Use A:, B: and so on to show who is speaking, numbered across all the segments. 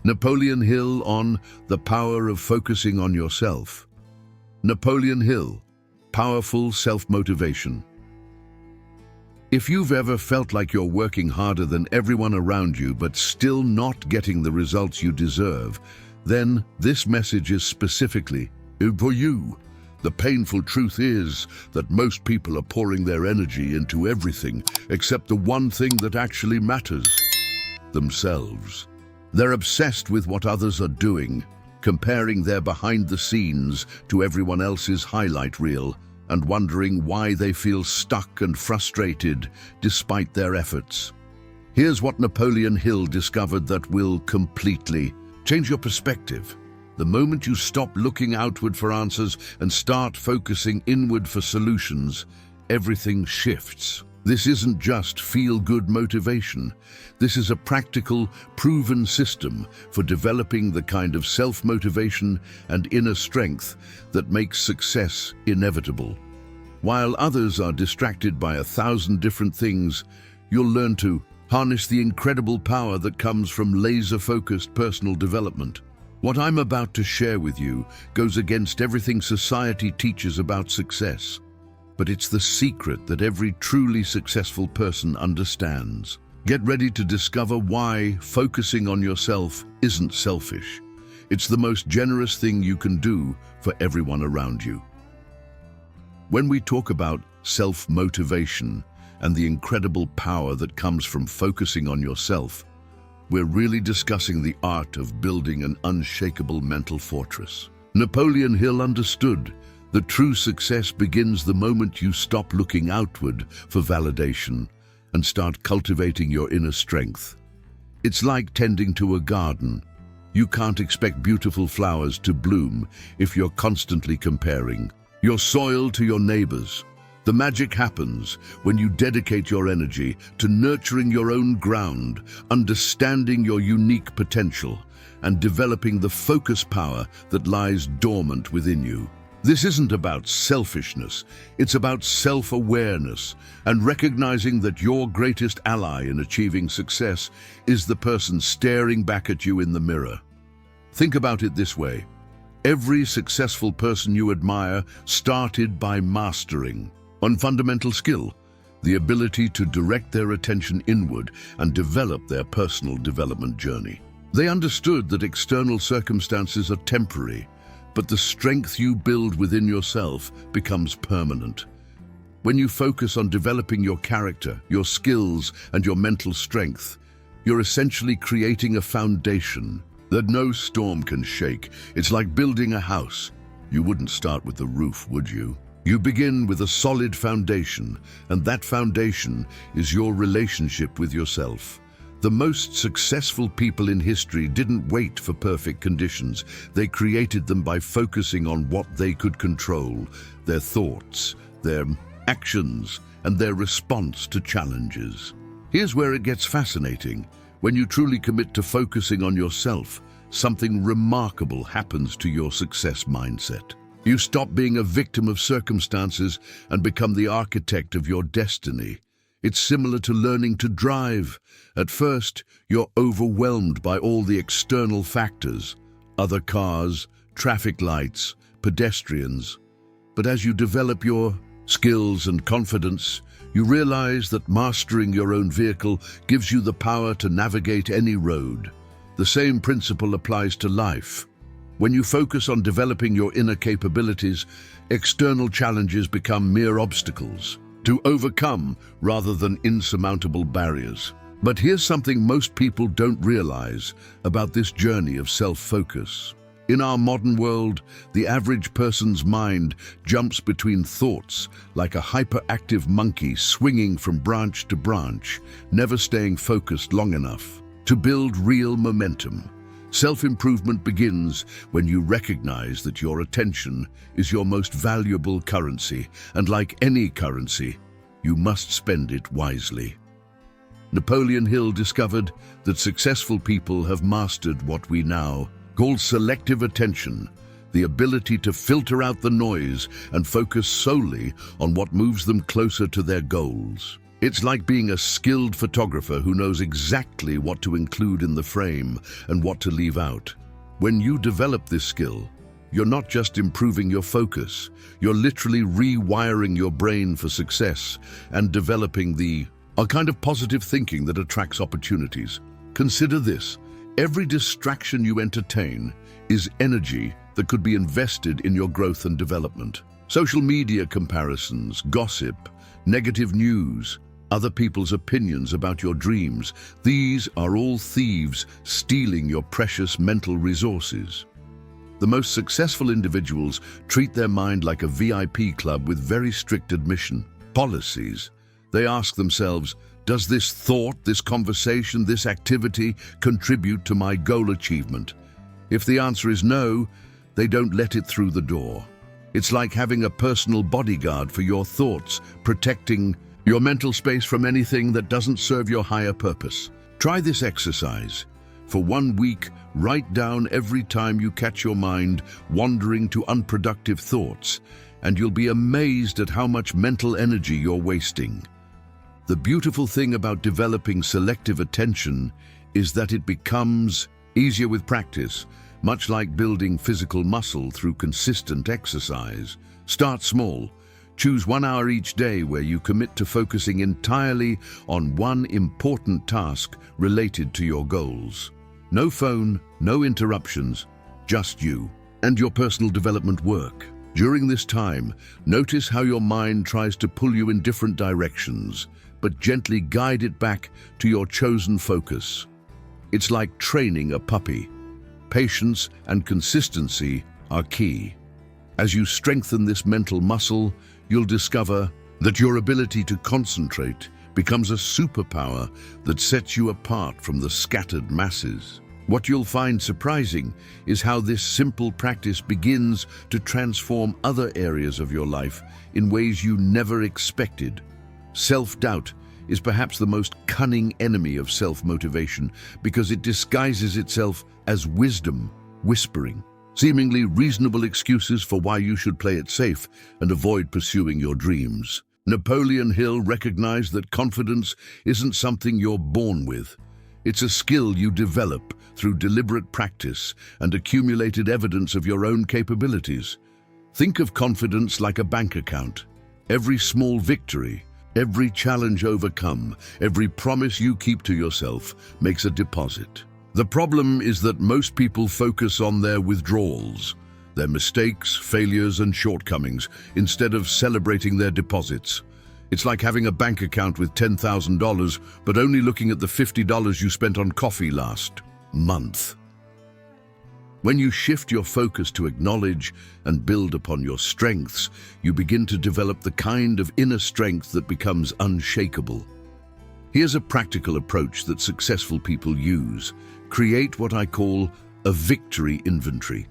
A: Napoleon Hill on The Power of Focusing on Yourself. Napoleon Hill, Powerful Self-Motivation. If you've ever felt like you're working harder than everyone around you but still not getting the results you deserve, then this message is specifically for you. The painful truth is that most people are pouring their energy into everything except the one thing that actually matters: themselves. They're obsessed with what others are doing, comparing their behind the scenes to everyone else's highlight reel, and wondering why they feel stuck and frustrated despite their efforts. Here's what Napoleon Hill discovered that will completely change your perspective. The moment you stop looking outward for answers and start focusing inward for solutions, everything shifts. This isn't just feel-good motivation. This is a practical, proven system for developing the kind of self-motivation and inner strength that makes success inevitable. While others are distracted by 1,000 different things, you'll learn to harness the incredible power that comes from laser-focused personal development. What I'm about to share with you goes against everything society teaches about success. But it's the secret that every truly successful person understands. Get ready to discover why focusing on yourself isn't selfish. It's the most generous thing you can do for everyone around you. When we talk about self-motivation and the incredible power that comes from focusing on yourself, we're really discussing the art of building an unshakable mental fortress. Napoleon Hill understood that true success begins the moment you stop looking outward for validation and start cultivating your inner strength. It's like tending to a garden. You can't expect beautiful flowers to bloom if you're constantly comparing your soil to your neighbors. The magic happens when you dedicate your energy to nurturing your own ground, understanding your unique potential, and developing the focus power that lies dormant within you. This isn't about selfishness, it's about self-awareness and recognizing that your greatest ally in achieving success is the person staring back at you in the mirror. Think about it this way: every successful person you admire started by mastering one fundamental skill, the ability to direct their attention inward and develop their personal development journey. They understood that external circumstances are temporary, but the strength you build within yourself becomes permanent. When you focus on developing your character, your skills, and your mental strength, you're essentially creating a foundation that no storm can shake. It's like building a house. You wouldn't start with the roof, would you? You begin with a solid foundation, and that foundation is your relationship with yourself. The most successful people in history didn't wait for perfect conditions. They created them by focusing on what they could control: their thoughts, their actions, and their response to challenges. Here's where it gets fascinating. When you truly commit to focusing on yourself, something remarkable happens to your success mindset. You stop being a victim of circumstances and become the architect of your destiny. It's similar to learning to drive. At first, you're overwhelmed by all the external factors: other cars, traffic lights, pedestrians. But as you develop your skills and confidence, you realize that mastering your own vehicle gives you the power to navigate any road. The same principle applies to life. When you focus on developing your inner capabilities, external challenges become mere obstacles to overcome rather than insurmountable barriers. But here's something most people don't realize about this journey of self-focus. In our modern world, the average person's mind jumps between thoughts like a hyperactive monkey swinging from branch to branch, never staying focused long enough to build real momentum. Self-improvement begins when you recognize that your attention is your most valuable currency, and like any currency, you must spend it wisely. Napoleon Hill discovered that successful people have mastered what we now call selective attention, the ability to filter out the noise and focus solely on what moves them closer to their goals. It's like being a skilled photographer who knows exactly what to include in the frame and what to leave out. When you develop this skill, you're not just improving your focus, you're literally rewiring your brain for success and developing a kind of positive thinking that attracts opportunities. Consider this: every distraction you entertain is energy that could be invested in your growth and development. Social media comparisons, gossip, negative news, other people's opinions about your dreams, these are all thieves stealing your precious mental resources. The most successful individuals treat their mind like a VIP club with very strict admission policies. They ask themselves, does this thought, this conversation, this activity contribute to my goal achievement? If the answer is no, they don't let it through the door. It's like having a personal bodyguard for your thoughts, protecting your mental space from anything that doesn't serve your higher purpose. Try this exercise. For 1 week, write down every time you catch your mind wandering to unproductive thoughts, and you'll be amazed at how much mental energy you're wasting. The beautiful thing about developing selective attention is that it becomes easier with practice, much like building physical muscle through consistent exercise. Start small. Choose 1 hour each day where you commit to focusing entirely on one important task related to your goals. No phone, no interruptions, just you and your personal development work. During this time, notice how your mind tries to pull you in different directions, but gently guide it back to your chosen focus. It's like training a puppy. Patience and consistency are key. As you strengthen this mental muscle, you'll discover that your ability to concentrate becomes a superpower that sets you apart from the scattered masses. What you'll find surprising is how this simple practice begins to transform other areas of your life in ways you never expected. Self-doubt is perhaps the most cunning enemy of self-motivation because it disguises itself as wisdom, whispering seemingly reasonable excuses for why you should play it safe and avoid pursuing your dreams. Napoleon Hill recognized that confidence isn't something you're born with. It's a skill you develop through deliberate practice and accumulated evidence of your own capabilities. Think of confidence like a bank account. Every small victory, every challenge overcome, every promise you keep to yourself makes a deposit. The problem is that most people focus on their withdrawals, their mistakes, failures, and shortcomings, instead of celebrating their deposits. It's like having a bank account with $10,000, but only looking at the $50 you spent on coffee last month. When you shift your focus to acknowledge and build upon your strengths, you begin to develop the kind of inner strength that becomes unshakable. Here's a practical approach that successful people use. Create what I call a victory inventory.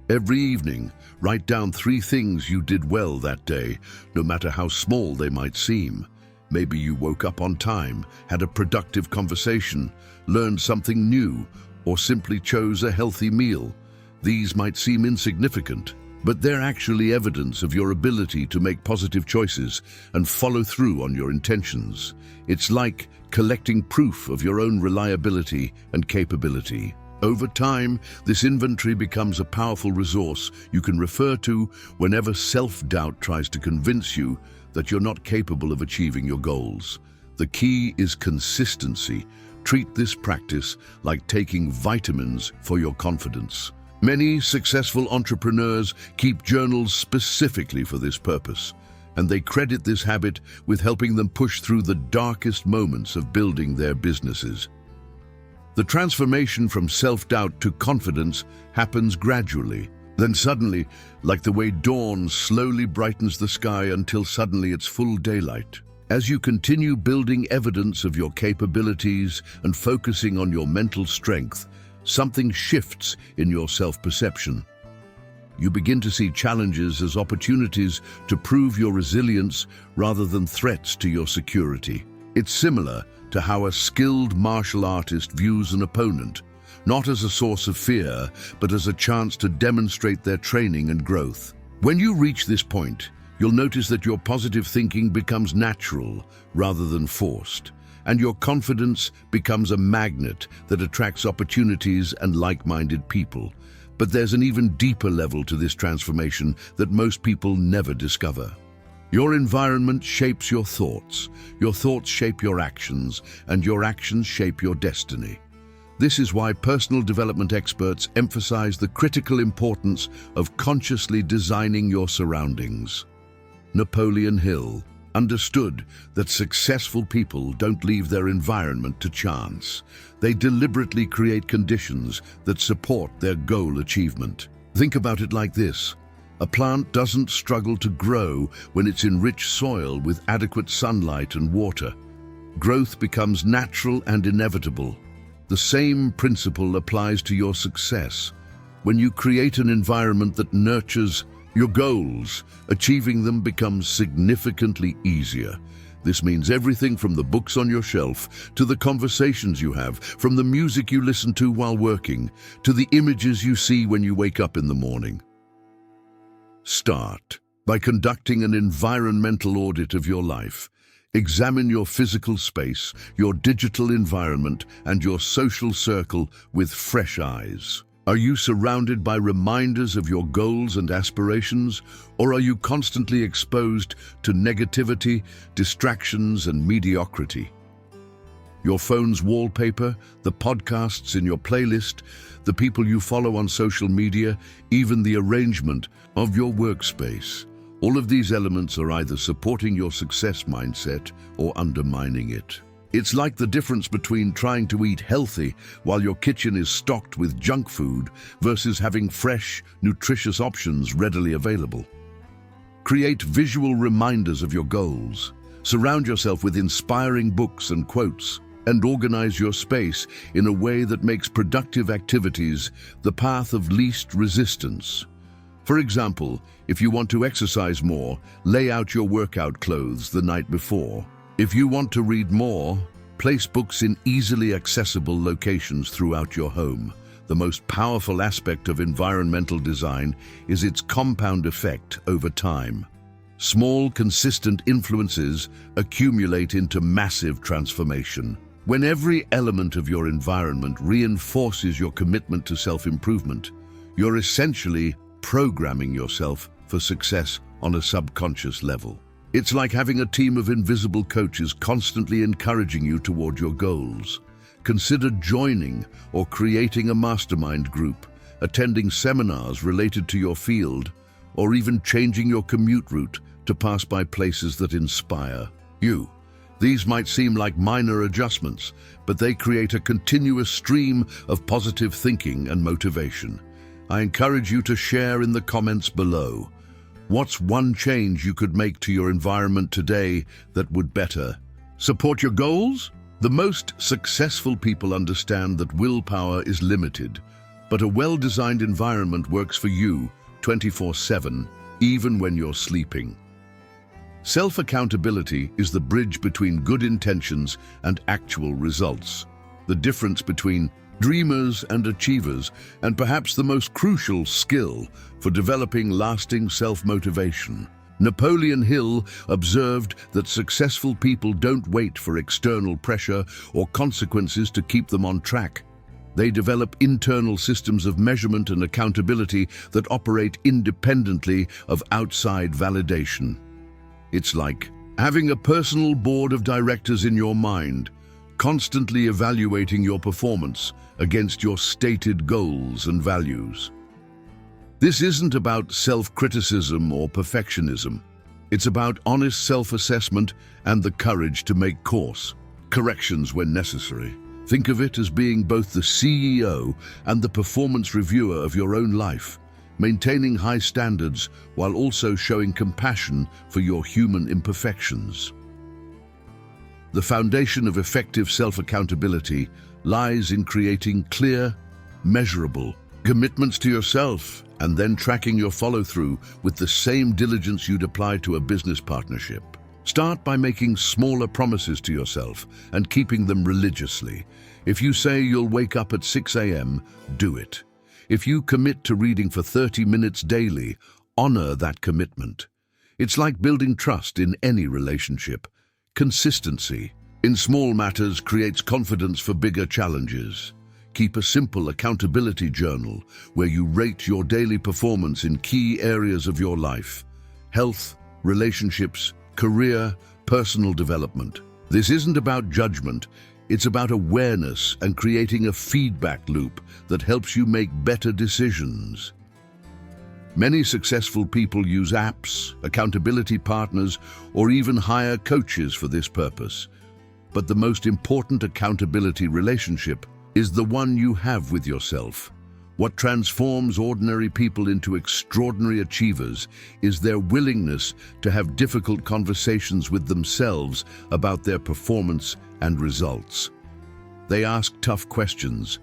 A: Every evening, write down 3 things you did well that day, no matter how small they might seem. Maybe you woke up on time, had a productive conversation, learned something new, or simply chose a healthy meal. These might seem insignificant, but they're actually evidence of your ability to make positive choices and follow through on your intentions. It's like collecting proof of your own reliability and capability. Over time, this inventory becomes a powerful resource you can refer to whenever self-doubt tries to convince you that you're not capable of achieving your goals. The key is consistency. Treat this practice like taking vitamins for your confidence. Many successful entrepreneurs keep journals specifically for this purpose, and they credit this habit with helping them push through the darkest moments of building their businesses. The transformation from self-doubt to confidence happens gradually. Then suddenly, like the way dawn slowly brightens the sky until suddenly it's full daylight. As you continue building evidence of your capabilities and focusing on your mental strength, something shifts in your self-perception. You begin to see challenges as opportunities to prove your resilience rather than threats to your security. It's similar to how a skilled martial artist views an opponent, not as a source of fear, but as a chance to demonstrate their training and growth. When you reach this point, You'll notice that your positive thinking becomes natural rather than forced, and your confidence becomes a magnet that attracts opportunities and like-minded people. But there's an even deeper level to this transformation that most people never discover. Your environment shapes your thoughts shape your actions, and your actions shape your destiny. This is why personal development experts emphasize the critical importance of consciously designing your surroundings. Napoleon Hill understood that successful people don't leave their environment to chance. They deliberately create conditions that support their goal achievement. Think about it like this. A plant doesn't struggle to grow when it's in rich soil with adequate sunlight and water. Growth becomes natural and inevitable. The same principle applies to your success. When you create an environment that nurtures your goals, achieving them becomes significantly easier. This means everything from the books on your shelf, to the conversations you have, from the music you listen to while working, to the images you see when you wake up in the morning. Start by conducting an environmental audit of your life. Examine your physical space, your digital environment, and your social circle with fresh eyes. Are you surrounded by reminders of your goals and aspirations, or are you constantly exposed to negativity, distractions, and mediocrity? Your phone's wallpaper, the podcasts in your playlist, the people you follow on social media, even the arrangement of your workspace. All of these elements are either supporting your success mindset or undermining it. It's like the difference between trying to eat healthy while your kitchen is stocked with junk food versus having fresh, nutritious options readily available. Create visual reminders of your goals. Surround yourself with inspiring books and quotes, and organize your space in a way that makes productive activities the path of least resistance. For example, if you want to exercise more, lay out your workout clothes the night before. If you want to read more, place books in easily accessible locations throughout your home. The most powerful aspect of environmental design is its compound effect over time. Small, consistent influences accumulate into massive transformation. When every element of your environment reinforces your commitment to self-improvement, you're essentially programming yourself for success on a subconscious level. It's like having a team of invisible coaches constantly encouraging you toward your goals. Consider joining or creating a mastermind group, attending seminars related to your field, or even changing your commute route to pass by places that inspire you. These might seem like minor adjustments, but they create a continuous stream of positive thinking and motivation. I encourage you to share in the comments below. What's one change you could make to your environment today that would better support your goals? The most successful people understand that willpower is limited, but a well-designed environment works for you 24/7, even when you're sleeping. Self-accountability is the bridge between good intentions and actual results, the difference between dreamers and achievers, and perhaps the most crucial skill for developing lasting self-motivation. Napoleon Hill observed that successful people don't wait for external pressure or consequences to keep them on track. They develop internal systems of measurement and accountability that operate independently of outside validation. It's like having a personal board of directors in your mind, constantly evaluating your performance against your stated goals and values. This isn't about self-criticism or perfectionism. It's about honest self-assessment and the courage to make course corrections when necessary. Think of it as being both the CEO and the performance reviewer of your own life, maintaining high standards while also showing compassion for your human imperfections. The foundation of effective self-accountability lies in creating clear, measurable commitments to yourself and then tracking your follow-through with the same diligence you'd apply to a business partnership. Start by making smaller promises to yourself and keeping them religiously. If you say you'll wake up at 6 a.m., do it. If you commit to reading for 30 minutes daily, honor that commitment. It's like building trust in any relationship. Consistency in small matters creates confidence for bigger challenges. Keep a simple accountability journal where you rate your daily performance in key areas of your life: health, relationships, career, personal development. This isn't about judgment, it's about awareness and creating a feedback loop that helps you make better decisions. Many successful people use apps, accountability partners, or even hire coaches for this purpose. But the most important accountability relationship is the one you have with yourself. What transforms ordinary people into extraordinary achievers is their willingness to have difficult conversations with themselves about their performance and results. They ask tough questions.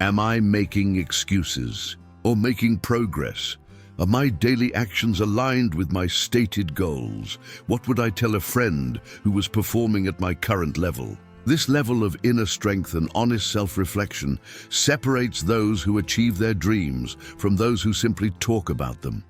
A: Am I making excuses or making progress? Are my daily actions aligned with my stated goals? What would I tell a friend who was performing at my current level? This level of inner strength and honest self-reflection separates those who achieve their dreams from those who simply talk about them.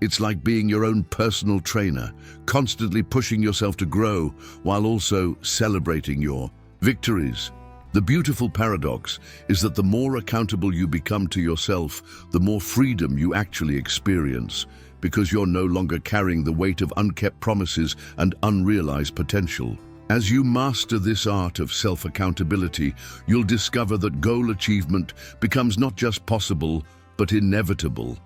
A: It's like being your own personal trainer, constantly pushing yourself to grow while also celebrating your victories. The beautiful paradox is that the more accountable you become to yourself, the more freedom you actually experience, because you're no longer carrying the weight of unkept promises and unrealized potential. As you master this art of self-accountability, you'll discover that goal achievement becomes not just possible, but inevitable.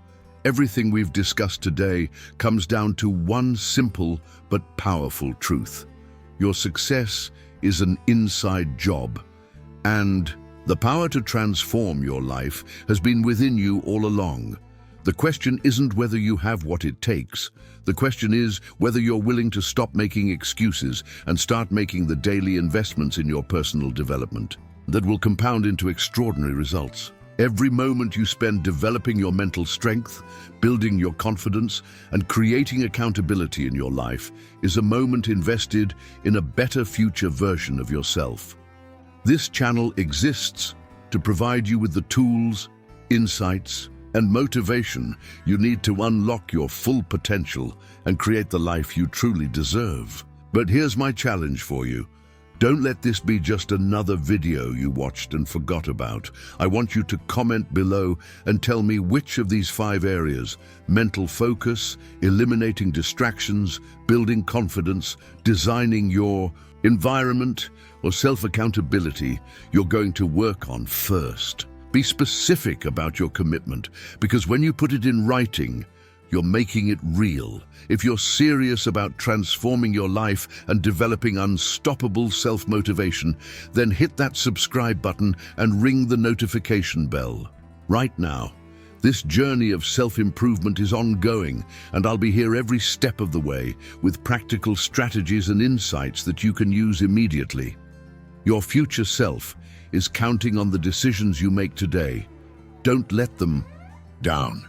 A: Everything we've discussed today comes down to one simple but powerful truth. Your success is an inside job, and the power to transform your life has been within you all along. The question isn't whether you have what it takes. The question is whether you're willing to stop making excuses and start making the daily investments in your personal development that will compound into extraordinary results. Every moment you spend developing your mental strength, building your confidence, and creating accountability in your life is a moment invested in a better future version of yourself. This channel exists to provide you with the tools, insights, and motivation you need to unlock your full potential and create the life you truly deserve. But here's my challenge for you. Don't let this be just another video you watched and forgot about. I want you to comment below and tell me which of these 5 areas: mental focus, eliminating distractions, building confidence, designing your environment, or self-accountability you're going to work on first. Be specific about your commitment, because when you put it in writing, you're making it real. If you're serious about transforming your life and developing unstoppable self-motivation, then hit that subscribe button and ring the notification bell. Right now, this journey of self-improvement is ongoing, and I'll be here every step of the way with practical strategies and insights that you can use immediately. Your future self is counting on the decisions you make today. Don't let them down.